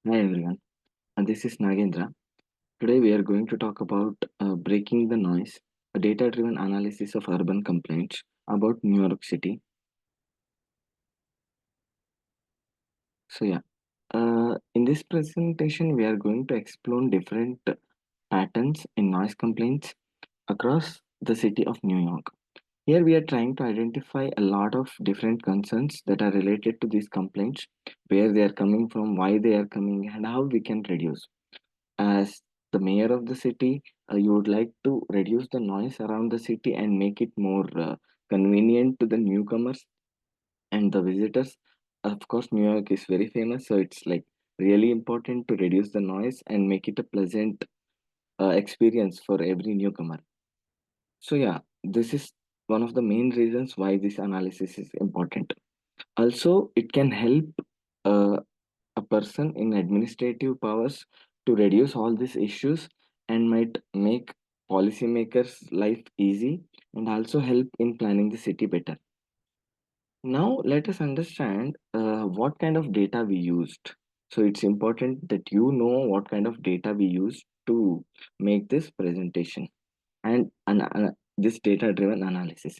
Hi everyone, this is Nagendra. Today we are going to talk about breaking the noise, a data-driven analysis of urban complaints about New York City. So yeah, in this presentation we are going to explore different patterns in noise complaints across the city of New York. Here we are trying to identify a lot of different concerns that are related to these complaints, where they are coming from, why they are coming, and how we can reduce. As the mayor of the city, you would like to reduce the noise around the city and make it more convenient to the newcomers and the visitors. Of course, New York is very famous, so it's like really important to reduce the noise and make it a pleasant experience for every newcomer. So, yeah, this is one of the main reasons why this analysis is important. Also, it can help uh, a person in administrative powers to reduce all these issues and might make policymakers' life easy and also help in planning the city better. Now, let us understand what kind of data we used. So, it's important that you know what kind of data we used to make this presentation and this data driven analysis.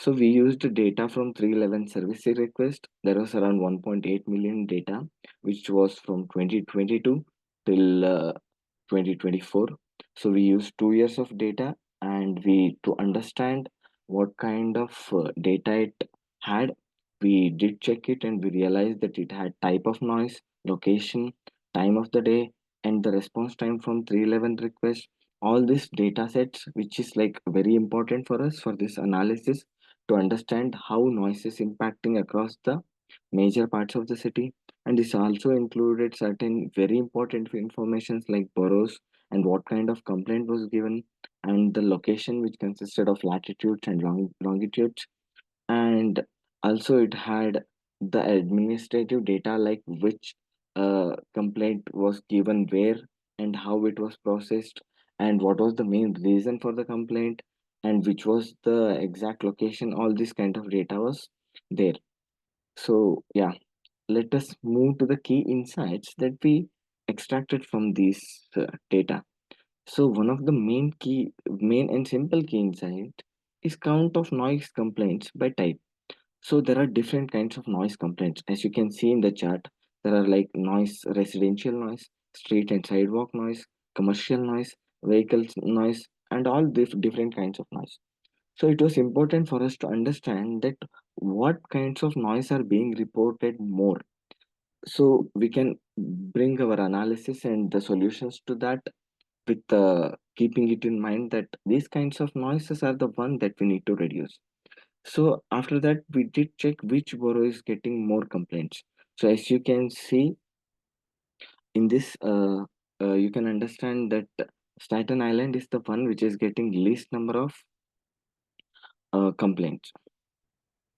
So we used data from 311 service request. There was around 1.8 million data, which was from 2022 till 2024. So we used 2 years of data, and we to understand what kind of data it had, we did check it and we realized that it had type of noise, location, time of the day, and the response time from 311 request. All these data sets, which is like very important for us for this analysis to understand how noise is impacting across the major parts of the city. And this also included certain very important informations like boroughs and what kind of complaint was given, and the location, which consisted of latitudes and longitudes. And also it had the administrative data, like which complaint was given where and how it was processed and what was the main reason for the complaint and which was the exact location. All this kind of data was there. So yeah, let us move to the key insights that we extracted from these data. So one of the main and simple key insight is count of noise complaints by type. So there are different kinds of noise complaints. As you can see in the chart, there are like noise, residential noise, street and sidewalk noise, commercial noise, vehicles noise, and all different kinds of noise. So it was important for us to understand that what kinds of noise are being reported more. So we can bring our analysis and the solutions to that with keeping it in mind that these kinds of noises are the one that we need to reduce. So after that, we did check which borough is getting more complaints. So as you can see in this, you can understand that Staten Island is the one which is getting least number of complaints.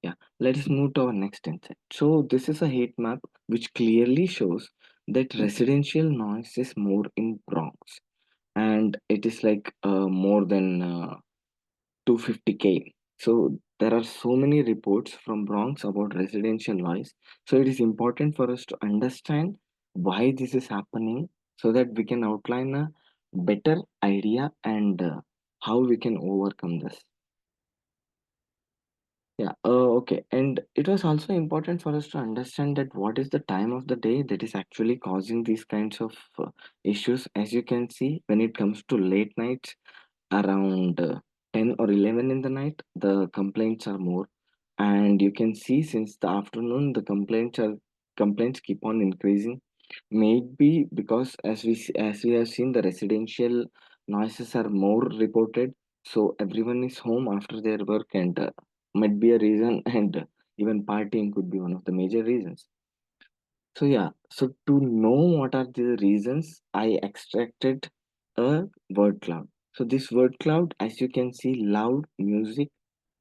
Yeah, let us move to our next insight. So this is a heat map which clearly shows that residential noise is more in Bronx, and it is like more than 250K. So there are so many reports from Bronx about residential noise. So it is important for us to understand why this is happening so that we can outline a better idea and how we can overcome this. Yeah, okay. And it was also important for us to understand that what is the time of the day that is actually causing these kinds of issues. As you can see, when it comes to late nights, around 10 or 11 in the night, the complaints are more. And you can see since the afternoon, the complaints keep on increasing. Maybe because as we have seen, the residential noises are more reported, so everyone is home after their work, and might be a reason, and even partying could be one of the major reasons. So yeah, so to know what are the reasons, I extracted a word cloud. So this word cloud, as you can see, loud music,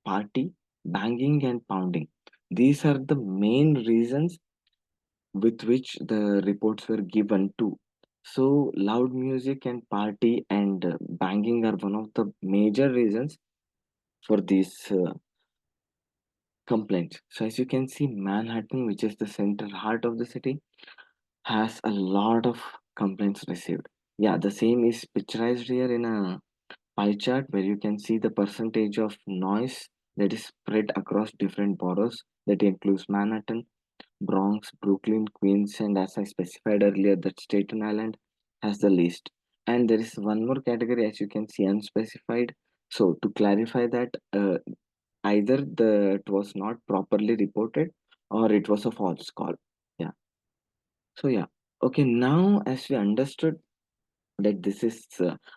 party, banging, and pounding. These are the main reasons with which the reports were given to. So, loud music and party and banging are one of the major reasons for these complaints. So, as you can see, Manhattan, which is the center heart of the city, has a lot of complaints received. Yeah, the same is picturized here in a pie chart where you can see the percentage of noise that is spread across different boroughs. That includes Manhattan, Bronx, Brooklyn, Queens, and as I specified earlier, that Staten Island has the least. And there is one more category, as you can see, unspecified. So to clarify that, either it was not properly reported or it was a false call. Yeah. So yeah. Okay. Now, as we understood that this is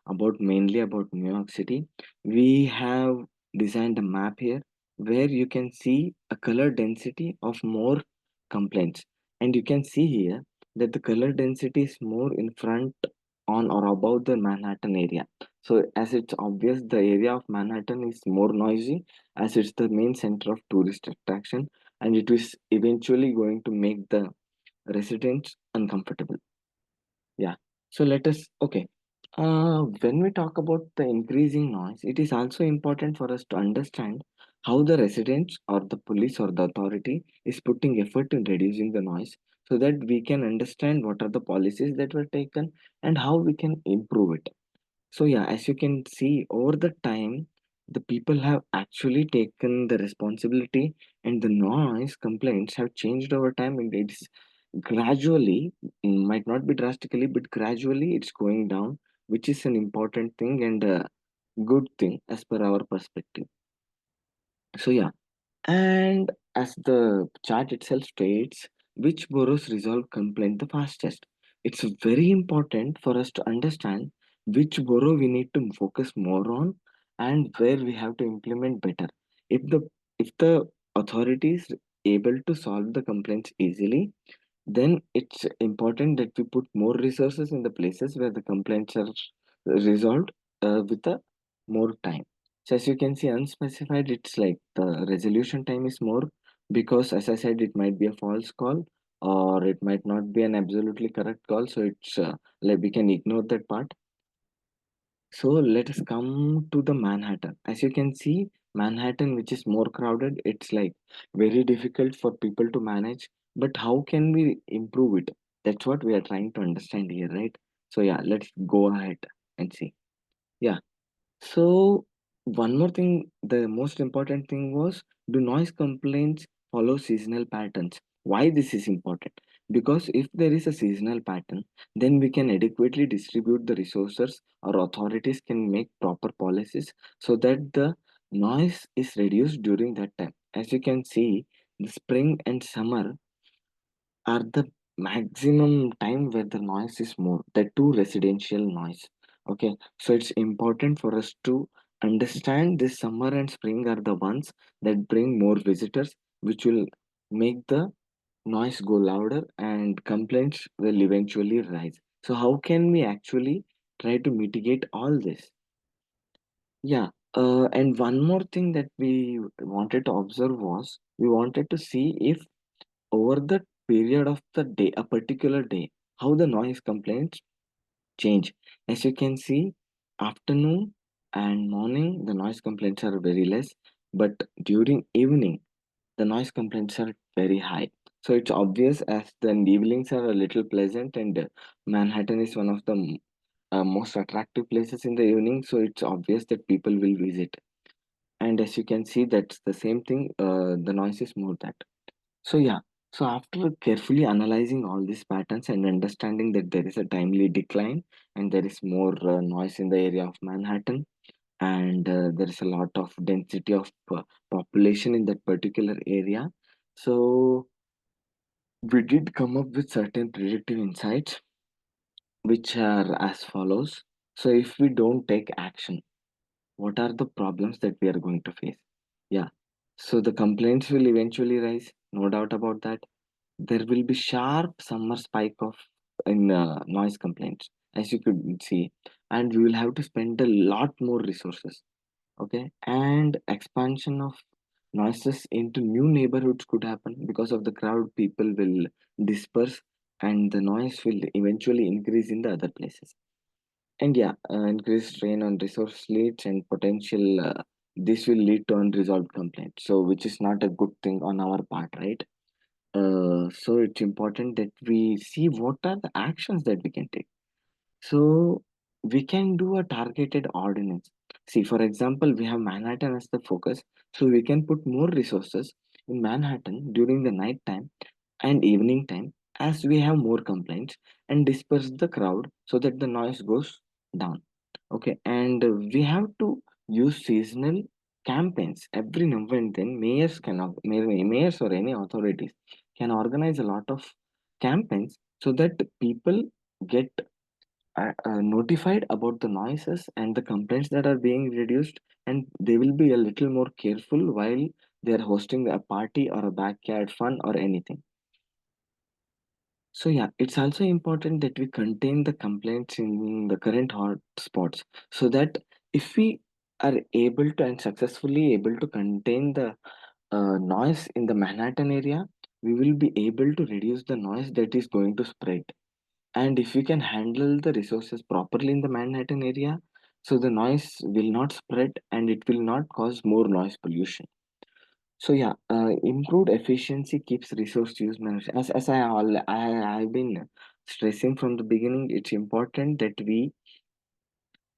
about mainly about New York City, we have designed a map here where you can see a color density of more complaints, and you can see here that the color density is more in front on or above the Manhattan area. So as it's obvious, the area of Manhattan is more noisy as it's the main center of tourist attraction, and it is eventually going to make the residents uncomfortable. Yeah. So let us, okay. When we talk about the increasing noise, it is also important for us to understand how the residents or the police or the authority is putting effort in reducing the noise so that we can understand what are the policies that were taken and how we can improve it. So yeah, as you can see, over the time, the people have actually taken the responsibility, and the noise complaints have changed over time, and it's gradually, might not be drastically, but gradually it's going down, which is an important thing and a good thing as per our perspective. So yeah, and as the chart itself states, which boroughs resolve complaint the fastest? It's very important for us to understand which borough we need to focus more on and where we have to implement better. If the authorities able to solve the complaints easily, then it's important that we put more resources in the places where the complaints are resolved with a more time. So as you can see, unspecified, it's like the resolution time is more because, as I said, it might be a false call or it might not be an absolutely correct call. So it's like we can ignore that part. So let us come to the Manhattan. As you can see, Manhattan, which is more crowded, it's like very difficult for people to manage. But how can we improve it? That's what we are trying to understand here, right? So yeah, let's go ahead and see. Yeah. So one more thing, the most important thing was, do noise complaints follow seasonal patterns? Why this is important? Because if there is a seasonal pattern, then we can adequately distribute the resources or authorities can make proper policies so that the noise is reduced during that time. As you can see, the spring and summer are the maximum time where the noise is more, the two residential noise. Okay, so it's important for us to understand this summer and spring are the ones that bring more visitors, which will make the noise go louder and complaints will eventually rise. So how can we actually try to mitigate all this? Yeah, and one more thing that we wanted to observe was we wanted to see if over the period of the day, a particular day, how the noise complaints change. As you can see, afternoon and morning, the noise complaints are very less, but during evening, the noise complaints are very high. So it's obvious as the evenings are a little pleasant, and Manhattan is one of the most attractive places in the evening. So it's obvious that people will visit. And as you can see, that's the same thing. The noise is more that. So yeah, so after carefully analyzing all these patterns and understanding that there is a timely decline and there is more noise in the area of Manhattan and there is a lot of density of population in that particular area, so we did come up with certain predictive insights which are as follows. So if we don't take action, what are the problems that we are going to face? Yeah, so the complaints will eventually rise, no doubt about that. There will be sharp summer spike of in noise complaints, as you could see, and we will have to spend a lot more resources. Okay, and expansion of noises into new neighborhoods could happen because of the crowd. People will disperse, and the noise will eventually increase in the other places. And yeah, increased strain on resource leads and potential. This will lead to unresolved complaints. So, which is not a good thing on our part, right? So it's important that we see what are the actions that we can take. So we can do a targeted ordinance. See, for example, we have Manhattan as the focus, so we can put more resources in Manhattan during the night time and evening time as we have more complaints, and disperse the crowd so that the noise goes down. Okay, and we have to use seasonal campaigns every now and then. Mayors or any authorities can organize a lot of campaigns so that people get notified about the noises and the complaints that are being reduced, and they will be a little more careful while they are hosting a party or a backyard fun or anything. So yeah, it's also important that we contain the complaints in the current hot spots, so that if we are able to and successfully able to contain the noise in the Manhattan area, we will be able to reduce the noise that is going to spread. And if we can handle the resources properly in the Manhattan area, so the noise will not spread and it will not cause more noise pollution. So yeah, improved efficiency keeps resource use managed. As I've been stressing from the beginning, it's important that we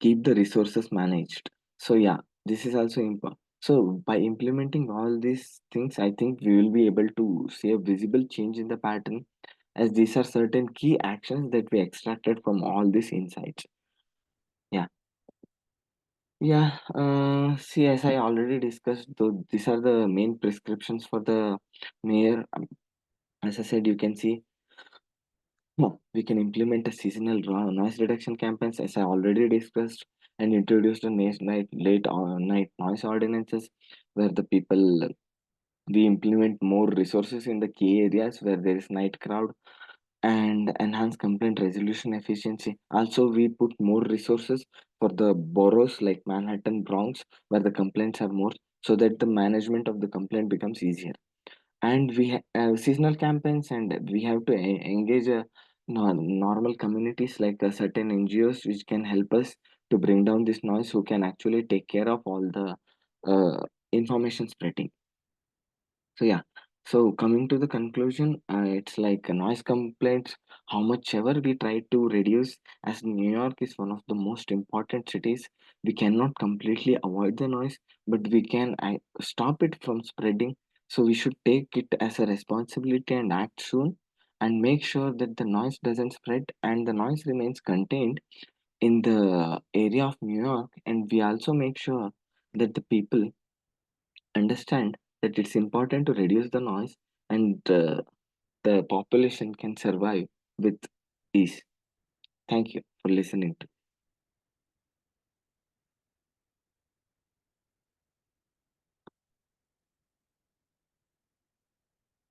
keep the resources managed. So yeah, this is also important. So by implementing all these things, I think we will be able to see a visible change in the pattern, as these are certain key actions that we extracted from all these insights. Yeah, yeah. See, as I already discussed, though, these are the main prescriptions for the mayor. As I said, you can see, we can implement a seasonal noise reduction campaigns, as I already discussed, and introduce the late night noise ordinances, where the people we implement more resources in the key areas where there is night crowd, and enhance complaint resolution efficiency. Also, we put more resources for the boroughs like Manhattan, Bronx, where the complaints are more, so that the management of the complaint becomes easier. And we have seasonal campaigns, and we have to engage normal communities like certain NGOs which can help us to bring down this noise, who can actually take care of all the information spreading. So yeah, so coming to the conclusion, it's like noise complaints. How much ever we try to reduce, as New York is one of the most important cities, we cannot completely avoid the noise, but we can stop it from spreading. So we should take it as a responsibility and act soon, and make sure that the noise doesn't spread and the noise remains contained in the area of New York. And we also make sure that the people understand that it's important to reduce the noise, and the population can survive with ease. Thank you for listening to